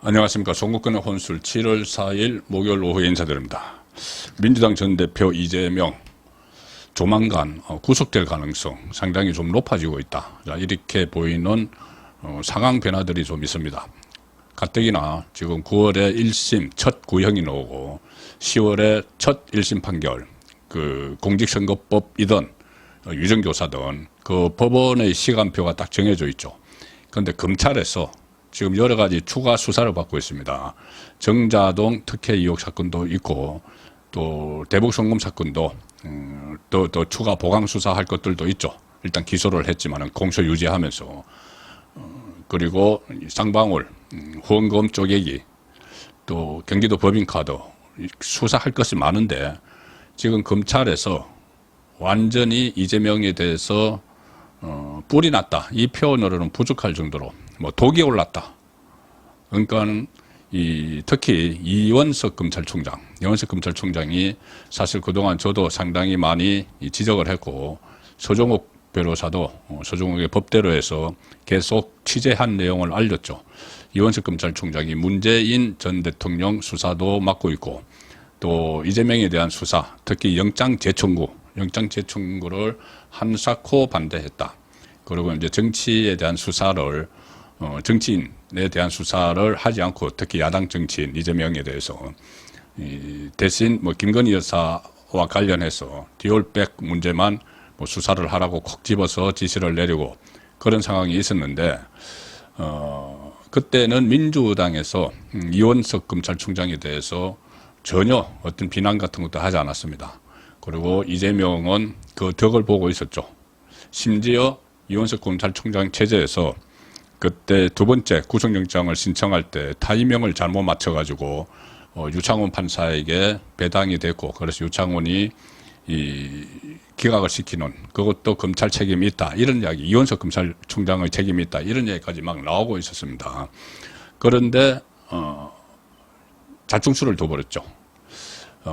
안녕하십니까. 송국근의 혼술 7월 4일 목요일 오후에 인사드립니다. 민주당 전 대표 이재명 조만간 구속될 가능성 상당히 좀 높아지고 있다. 자, 이렇게 보이는 상황 변화들이 좀 있습니다. 가뜩이나 지금 9월에 1심 첫 구형이 나오고 10월에 첫 1심 판결, 그 공직선거법이든 유정조사든 그 법원의 시간표가 딱 정해져 있죠. 그런데 검찰에서 지금 여러 가지 추가 수사를 받고 있습니다. 정자동 특혜 의혹 사건도 있고 또 대북송금 사건도 또 추가 보강 수사할 것들도 있죠. 일단 기소를 했지만은 공소 유지하면서 그리고 쌍방울 후원금 쪼개기 또 경기도 법인카드 수사할 것이 많은데 지금 검찰에서 완전히 이재명에 대해서 뿔이 났다 이 표현으로는 부족할 정도로 뭐 독이 올랐다. 그러니까는 특히 이원석 검찰총장이 사실 그동안 저도 상당히 많이 지적을 했고 서종욱 변호사도 서종욱의 법대로 해서 계속 취재한 내용을 알렸죠. 이원석 검찰총장이 문재인 전 대통령 수사도 맡고 있고 또 이재명에 대한 수사, 특히 영장 재청구를 한사코 반대했다. 그리고 이제 정치에 대한 수사를 정치인에 대한 수사를 하지 않고 특히 야당 정치인 이재명에 대해서 대신 뭐 김건희 여사와 관련해서 디올백 문제만 뭐 수사를 하라고 콕 집어서 지시를 내리고 그런 상황이 있었는데 그때는 민주당에서 이원석 검찰총장에 대해서 전혀 어떤 비난 같은 것도 하지 않았습니다. 그리고 이재명은 그 덕을 보고 있었죠. 심지어 이원석 검찰총장 체제에서 그때 두 번째 구속영장을 신청할 때 타이밍을 잘못 맞춰가지고 유창훈 판사에게 배당이 됐고 그래서 유창훈이 기각을 시키는 그것도 검찰 책임이 있다 이런 이야기, 이원석 검찰총장의 책임이 있다 이런 얘기까지 막 나오고 있었습니다. 그런데 자충수를 둬버렸죠.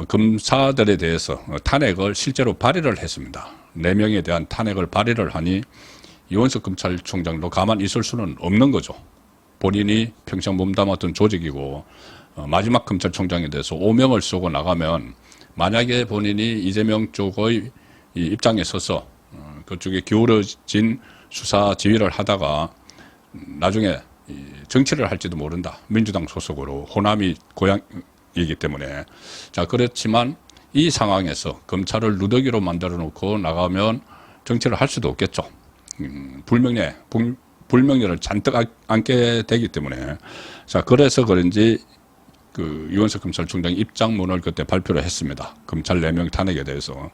검사들에 대해서 탄핵을 실제로 발의를 했습니다. 4명에 대한 탄핵을 발의를 하니 이원석 검찰총장도 가만히 있을 수는 없는 거죠. 본인이 평생 몸담았던 조직이고 마지막 검찰총장에 대해서 오명을 쏘고 나가면 만약에 본인이 이재명 쪽의 입장에 서서 그쪽에 기울어진 수사 지휘를 하다가 나중에 정치를 할지도 모른다. 민주당 소속으로 호남이 고향이기 때문에. 자, 그렇지만 이 상황에서 검찰을 누더기로 만들어 놓고 나가면 정치를 할 수도 없겠죠. 불명예를 잔뜩 안게 되기 때문에. 자, 그래서 그런지 그 이원석 검찰총장이 입장문을 그때 발표를 했습니다. 검찰 4명 탄핵에 대해서.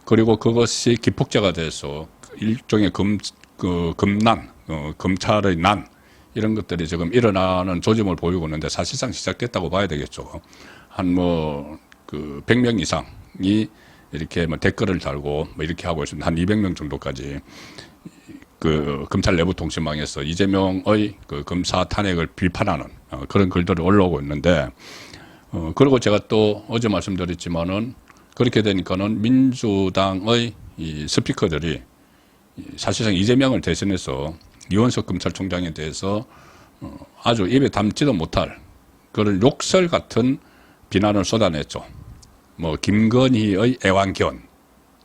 그리고 그것이 기폭제가 돼서 일종의 검난, 검찰의 난, 이런 것들이 지금 일어나는 조짐을 보이고 있는데 사실상 시작됐다고 봐야 되겠죠. 한 100명 이상이 이렇게 댓글을 달고 이렇게 하고 있습니다. 한 200명 정도까지. 검찰 내부 통신망에서 이재명의 검사 탄핵을 비판하는 그런 글들이 올라오고 있는데, 그리고 제가 또 어제 말씀드렸지만은 그렇게 되니까는 민주당의 스피커들이 사실상 이재명을 대신해서 이원석 검찰총장에 대해서 아주 입에 담지도 못할 그런 욕설 같은 비난을 쏟아냈죠. 뭐 김건희의 애완견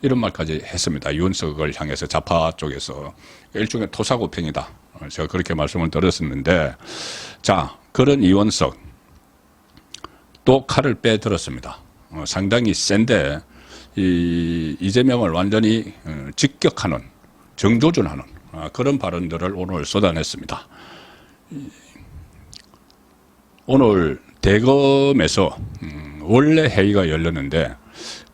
이런 말까지 했습니다. 이원석을 향해서 좌파 쪽에서 일종의 토사구팽이다. 제가 그렇게 말씀을 드렸었는데, 자, 그런 이원석 또 칼을 빼들었습니다. 상당히 센데 이재명을 완전히 직격하는, 정조준하는 그런 발언들을 오늘 쏟아냈습니다. 오늘 대검에서 원래 회의가 열렸는데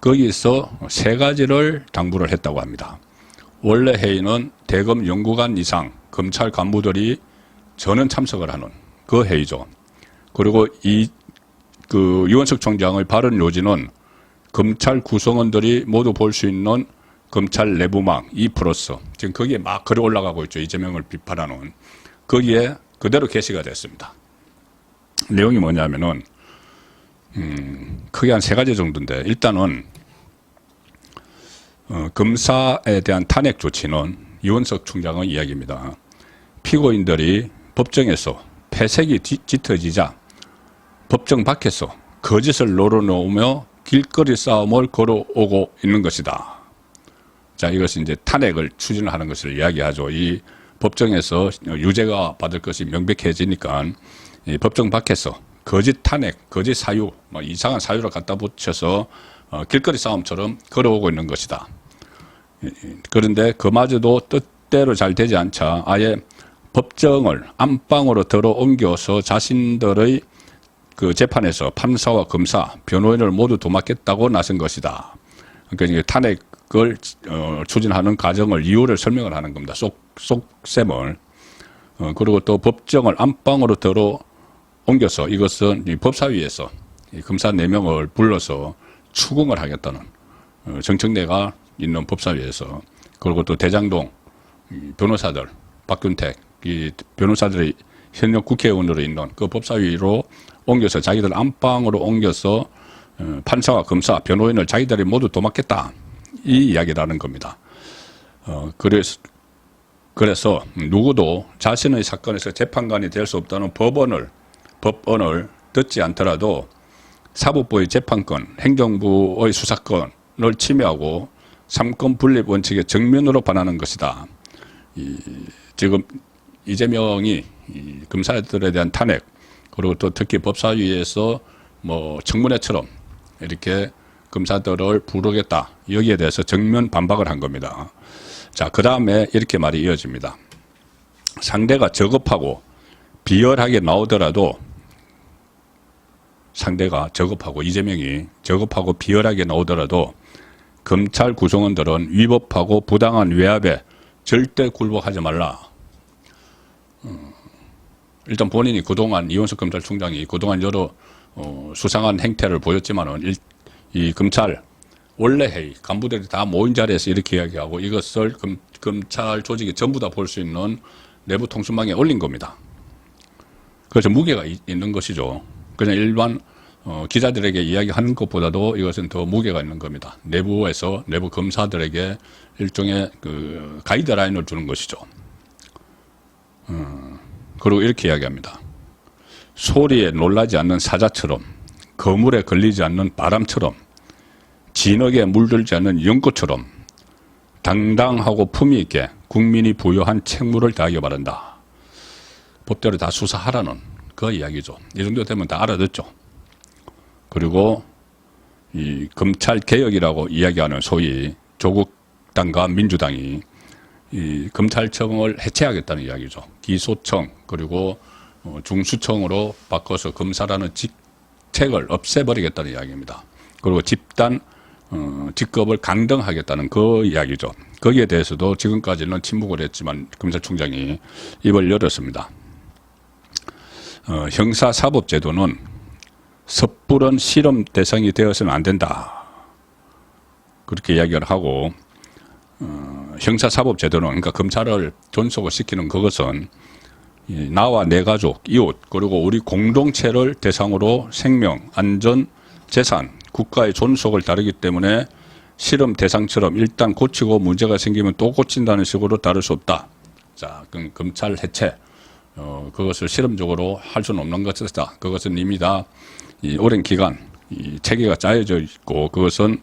거기서 3가지를 당부를 했다고 합니다. 원래 회의는 대검 연구관 이상 검찰 간부들이 전원 참석을 하는 그 회의죠. 그리고 이원석 총장의 발언 요지는 검찰 구성원들이 모두 볼 수 있는 검찰 내부망 2+, 지금 거기에 막 글이 올라가고 있죠. 이재명을 비판하는. 거기에 그대로 게시가 됐습니다. 내용이 뭐냐면은 크게 한 3가지 정도인데, 일단은 검사에 대한 탄핵 조치는 이원석 총장의 이야기입니다. 피고인들이 법정에서 회색이 짙어지자 법정 밖에서 거짓을 노려놓으며 길거리 싸움을 걸어오고 있는 것이다. 자, 이것이 이제 탄핵을 추진하는 것을 이야기하죠. 이 법정에서 유죄가 받을 것이 명백해지니까 이 법정 밖에서 거짓 탄핵, 거짓 사유, 뭐 이상한 사유를 갖다 붙여서 길거리 싸움처럼 걸어오고 있는 것이다. 그런데 그마저도 뜻대로 잘 되지 않자 아예 법정을 안방으로 들어옮겨서 자신들의 그 재판에서 판사와 검사, 변호인을 모두 도맡겠다고 나선 것이다. 그러니까 탄핵을 추진하는 과정을 이유를 설명을 하는 겁니다. 속셈을. 그리고 또 법정을 안방으로 들어옮겨서 이것은 이 법사위에서 이 검사 4명을 불러서 추궁을 하겠다는 정청래가 있는 법사위에서, 그리고 또 대장동 변호사들, 박균택 이 변호사들이 현역 국회의원으로 있는 그 법사위로 옮겨서 자기들 안방으로 옮겨서 판사와 검사, 변호인을 자기들이 모두 도맡겠다, 이 이야기라는 겁니다. 그래서 누구도 자신의 사건에서 재판관이 될 수 없다는 법원을 듣지 않더라도 사법부의 재판권, 행정부의 수사권을 침해하고 삼권 분립 원칙에 정면으로 반하는 것이다. 지금 이재명이 검사들에 대한 탄핵, 그리고 또 특히 법사위에서 뭐 청문회처럼 이렇게 검사들을 부르겠다, 여기에 대해서 정면 반박을 한 겁니다. 자, 그 다음에 이렇게 말이 이어집니다. 상대가 저급하고 비열하게 나오더라도, 상대가 저급하고 이재명이 저급하고 비열하게 나오더라도 검찰 구성원들은 위법하고 부당한 외압에 절대 굴복하지 말라. 일단 본인이 그동안 이원석 검찰총장이 그동안 여러 수상한 행태를 보였지만은 이 검찰 원래 회의 간부들이 다 모인 자리에서 이렇게 이야기하고 이것을 검찰 조직이 전부 다 볼 수 있는 내부 통신망에 올린 겁니다. 그래서 무게가 있는 것이죠. 그냥 일반 기자들에게 이야기하는 것보다도 이것은 더 무게가 있는 겁니다. 내부에서 내부 검사들에게 일종의 그 가이드라인을 주는 것이죠. 그리고 이렇게 이야기합니다. 소리에 놀라지 않는 사자처럼, 거물에 걸리지 않는 바람처럼, 진흙에 물들지 않는 연꽃처럼 당당하고 품위 있게 국민이 부여한 책무를 다하기 바란다. 법대로 다 수사하라는 그 이야기죠. 이 정도 되면 다 알아듣죠. 그리고 이 검찰 개혁이라고 이야기하는 소위 조국당과 민주당이 이 검찰청을 해체하겠다는 이야기죠. 기소청 그리고 중수청으로 바꿔서 검사라는 직책을 없애버리겠다는 이야기입니다. 그리고 집단 직급을 강등하겠다는 그 이야기죠. 거기에 대해서도 지금까지는 침묵을 했지만 검찰총장이 입을 열었습니다. 형사사법제도는 섣부른 실험 대상이 되어서는 안 된다. 그렇게 이야기를 하고, 형사사법제도는, 그러니까 검찰을 존속을 시키는 그것은 나와 내 가족, 이웃, 그리고 우리 공동체를 대상으로 생명, 안전, 재산, 국가의 존속을 다루기 때문에 실험 대상처럼 일단 고치고 문제가 생기면 또 고친다는 식으로 다룰 수 없다. 자, 그럼 검찰 해체, 그것을 실험적으로 할 수는 없는 것이다. 그것은 이미 다 오랜 기간 체계가 짜여져 있고 그것은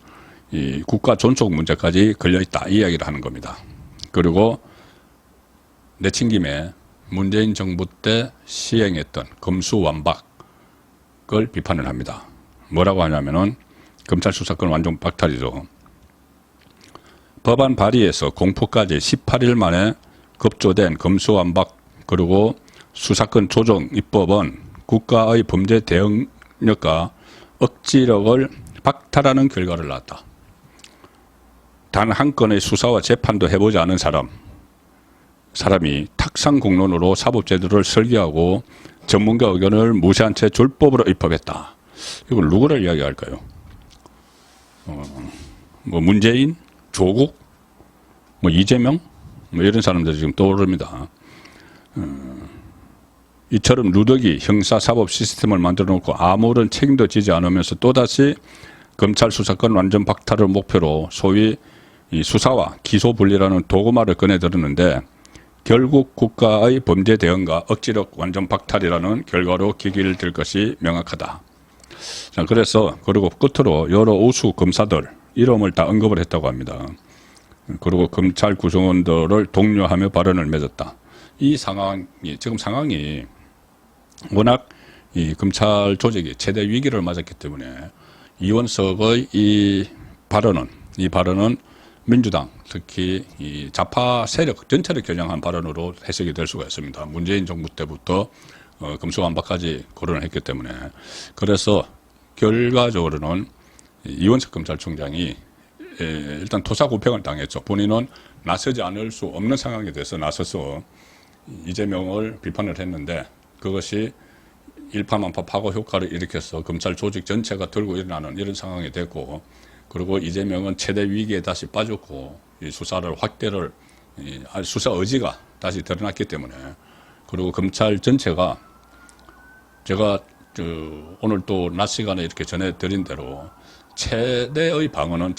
이 국가 존속 문제까지 걸려 있다, 이 이야기를 하는 겁니다. 그리고 내친김에 문재인 정부 때 시행했던 검수완박을 비판을 합니다. 뭐라고 하냐면은 검찰 수사권 완전 박탈이죠. 법안 발의에서 공포까지 18일 만에 급조된 검수완박 그리고 수사권 조정 입법은 국가의 범죄 대응력과 억지력을 박탈하는 결과를 낳았다. 단 한 건의 수사와 재판도 해보지 않은 사람이 탁상공론으로 사법제도를 설계하고 전문가 의견을 무시한 채 졸법으로 입법했다. 이걸 누구를 이야기할까요? 뭐 문재인, 조국, 뭐 이재명, 뭐 이런 사람들이 지금 떠오릅니다. 이처럼 누더기 형사사법 시스템을 만들어 놓고 아무런 책임도 지지 않으면서 또다시 검찰 수사권 완전 박탈을 목표로 소위 이 수사와 기소 분리라는 도구말을 꺼내 들었는데 결국 국가의 범죄 대응과 억지력 완전 박탈이라는 결과로 기길될 것이 명확하다. 자, 그래서 그리고 끝으로 여러 우수 검사들 이름을 다 언급을 했다고 합니다. 그리고 검찰 구성원들을 독려하며 발언을 맺었다. 이 상황이 지금 상황이 워낙 이 검찰 조직이 최대 위기를 맞았기 때문에 이원석의 이 발언은 민주당 특히 이 좌파 세력 전체를 겨냥한 발언으로 해석이 될 수가 있습니다. 문재인 정부 때부터 검수완박까지 거론을 했기 때문에 그래서 결과적으로는 이원석 검찰총장이 일단 토사구팽을 당했죠. 본인은 나서지 않을 수 없는 상황에 대해서 나서서 이재명을 비판을 했는데 그것이 일파만파 파고 효과를 일으켜서 검찰 조직 전체가 들고 일어나는 이런 상황이 됐고 그리고 이재명은 최대 위기에 다시 빠졌고 이 수사를 확대를 수사 의지가 다시 드러났기 때문에 그리고 검찰 전체가 제가 오늘 또 낮 시간에 이렇게 전해드린 대로 최대의 방어는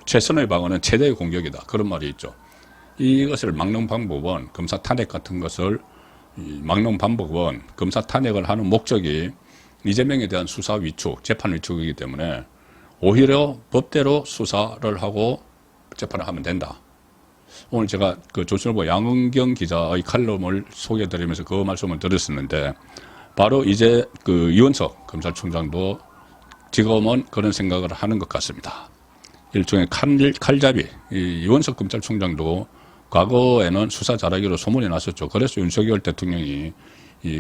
최선의 방어는 최대의 공격이다. 그런 말이 있죠. 이것을 막는 방법은 검사 탄핵 같은 것을 막는 방법은 검사 탄핵을 하는 목적이 이재명에 대한 수사 위축, 재판 위축이기 때문에 오히려 법대로 수사를 하고 재판을 하면 된다. 오늘 제가 그 조선일보 양은경 기자의 칼럼을 소개해드리면서 그 말씀을 드렸었는데 바로 이제 그 이원석 검찰총장도 지금은 그런 생각을 하는 것 같습니다. 일종의 칼잡이. 이원석 검찰총장도 과거에는 수사 잘하기로 소문이 났었죠. 그래서 윤석열 대통령이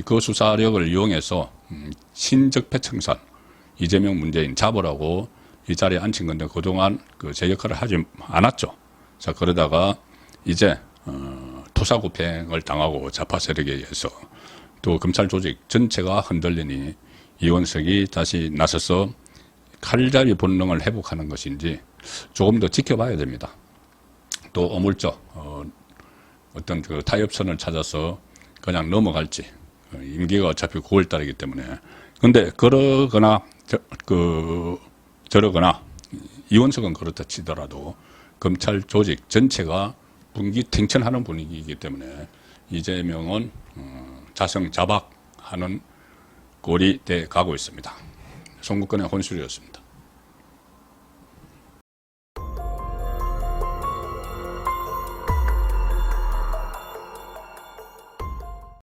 그 수사력을 이용해서 신적폐청산 이재명 문재인 잡으라고 이 자리에 앉힌 건데 그동안 제 역할을 하지 않았죠. 자, 그러다가 이제 토사구팽을 당하고 좌파 세력에 의해서 또 검찰 조직 전체가 흔들리니 이원석이 다시 나서서 칼잡이 본능을 회복하는 것인지 조금 더 지켜봐야 됩니다. 또 어물쩍 어떤 그 타협선을 찾아서 그냥 넘어갈지 임기가 어차피 9월 달이기 때문에 근데 그러거나 저러거나 이원석은 그렇다 치더라도 검찰 조직 전체가 분기탱천하는 분위기이기 때문에 이재명은 자성자박하는 꼴이 돼 가고 있습니다. 송국근의 혼술이었습니다.